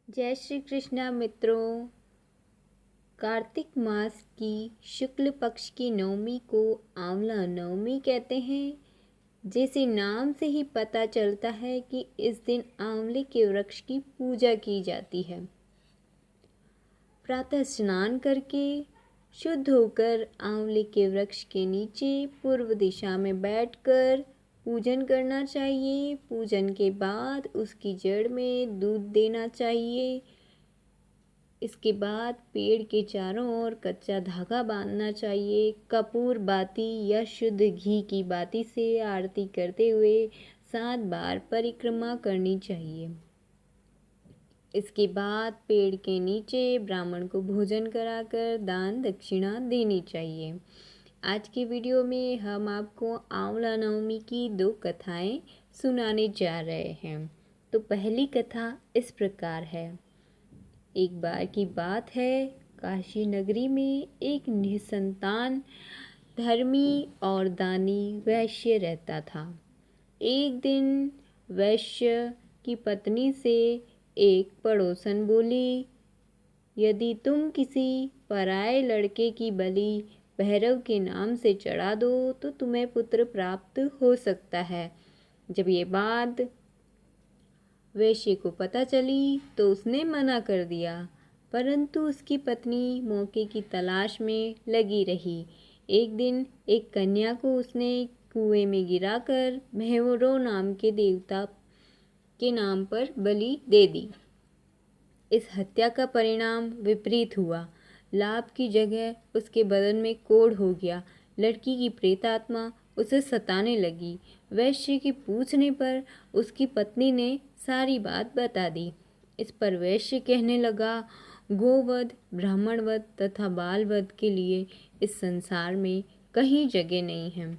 जय श्री कृष्णा मित्रों। कार्तिक मास की शुक्ल पक्ष की नवमी को आंवला नवमी कहते हैं। जैसे नाम से ही पता चलता है कि इस दिन आंवले के वृक्ष की पूजा की जाती है। प्रातः स्नान करके शुद्ध होकर आंवले के वृक्ष के नीचे पूर्व दिशा में बैठकर पूजन करना चाहिए। पूजन के बाद उसकी जड़ में दूध देना चाहिए। इसके बाद पेड़ के चारों ओर कच्चा धागा बांधना चाहिए। कपूर बाती या शुद्ध घी की बाती से आरती करते हुए 7 बार परिक्रमा करनी चाहिए। इसके बाद पेड़ के नीचे ब्राह्मण को भोजन कराकर दान दक्षिणा देनी चाहिए। आज की वीडियो में हम आपको आंवला नवमी की 2 कथाएं सुनाने जा रहे हैं। तो पहली कथा इस प्रकार है। एक बार की बात है, काशी नगरी में एक निसंतान धर्मी और दानी वैश्य रहता था। एक दिन वैश्य की पत्नी से एक पड़ोसन बोली, यदि तुम किसी पराये लड़के की बलि भैरव के नाम से चढ़ा दो तो तुम्हें पुत्र प्राप्त हो सकता है। जब ये बात वैश्य को पता चली तो उसने मना कर दिया, परंतु उसकी पत्नी मौके की तलाश में लगी रही। एक दिन एक कन्या को उसने कुएं में गिराकर भैरव नाम के देवता के नाम पर बलि दे दी। इस हत्या का परिणाम विपरीत हुआ। लाभ की जगह उसके बदन में कोढ़ हो गया। लड़की की प्रेतात्मा उसे सताने लगी। वैश्य की पूछने पर उसकी पत्नी ने सारी बात बता दी। इस पर वैश्य कहने लगा, गोवध, ब्राह्मणवध तथा बालवध के लिए इस संसार में कहीं जगह नहीं है।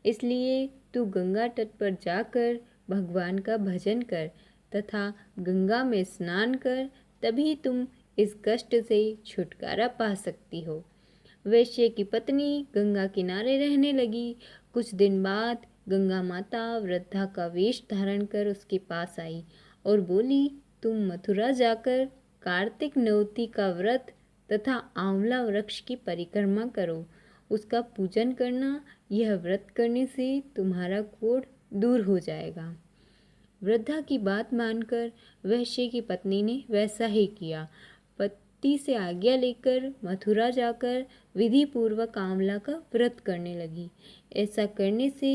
इसलिए तू गंगा तट पर जाकर भगवान का भजन कर तथा गंगा में स्नान कर, तभी तुम इस कष्ट से छुटकारा पा सकती हो। वैश्य की पत्नी गंगा किनारे रहने लगी। कुछ दिन बाद गंगा माता वृद्धा का वेश धारण कर उसके पास आई और बोली, तुम मथुरा जाकर कार्तिक नवमी का व्रत तथा आंवला वृक्ष की परिक्रमा करो, उसका पूजन करना। यह व्रत करने से तुम्हारा कोढ़ दूर हो जाएगा। वृद्धा की बात मानकर वैश्य की पत्नी ने वैसा ही किया। पति से आज्ञा लेकर मथुरा जाकर विधि पूर्वक आंवला का व्रत करने लगी। ऐसा करने से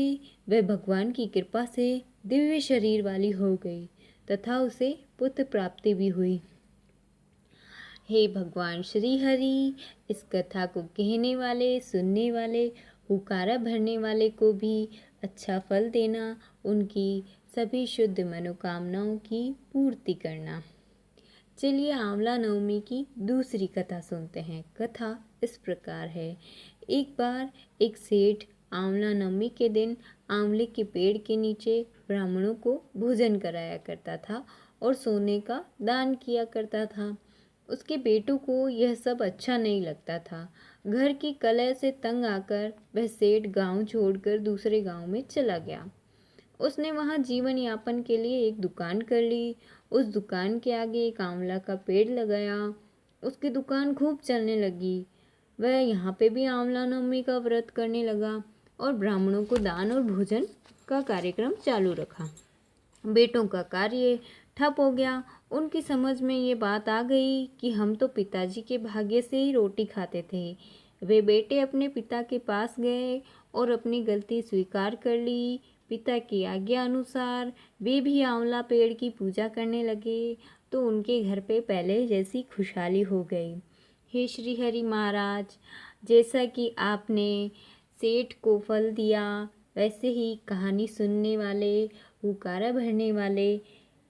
वह भगवान की कृपा से दिव्य शरीर वाली हो गई तथा उसे पुत्र प्राप्ति भी हुई। हे भगवान श्री हरि, इस कथा को कहने वाले, सुनने वाले, हुकारा भरने वाले को भी अच्छा फल देना, उनकी सभी शुद्ध मनोकामनाओं की पूर्ति करना। चलिए आंवला नवमी की दूसरी कथा सुनते हैं। कथा इस प्रकार है। एक बार एक सेठ आंवला नवमी के दिन आंवले के पेड़ के नीचे ब्राह्मणों को भोजन कराया करता था और सोने का दान किया करता था। उसके बेटों को यह सब अच्छा नहीं लगता था। घर की कलह से तंग आकर वह सेठ गांव छोड़कर दूसरे गांव में चला गया। उसने वहां जीवन यापन के लिए एक दुकान कर ली। उस दुकान के आगे एक आंवला का पेड़ लगाया। उसकी दुकान खूब चलने लगी। वह यहाँ पे भी आंवला नवमी का व्रत करने लगा और ब्राह्मणों को दान और भोजन का कार्यक्रम चालू रखा। बेटों का कार्य ठप हो गया। उनकी समझ में ये बात आ गई कि हम तो पिताजी के भाग्य से ही रोटी खाते थे। वे बेटे अपने पिता के पास गए और अपनी गलती स्वीकार कर ली। पिता की आज्ञा अनुसार वे भी आंवला पेड़ की पूजा करने लगे तो उनके घर पे पहले जैसी खुशहाली हो गई। हे श्री हरि महाराज, जैसा कि आपने सेठ को फल दिया, वैसे ही कहानी सुनने वाले, हुकारा भरने वाले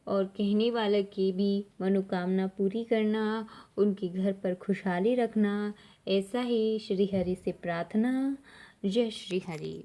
और कहने वाले की भी मनोकामना पूरी करना, उनके घर पर खुशहाली रखना, ऐसा ही श्री हरि से प्रार्थना। जय श्री हरि।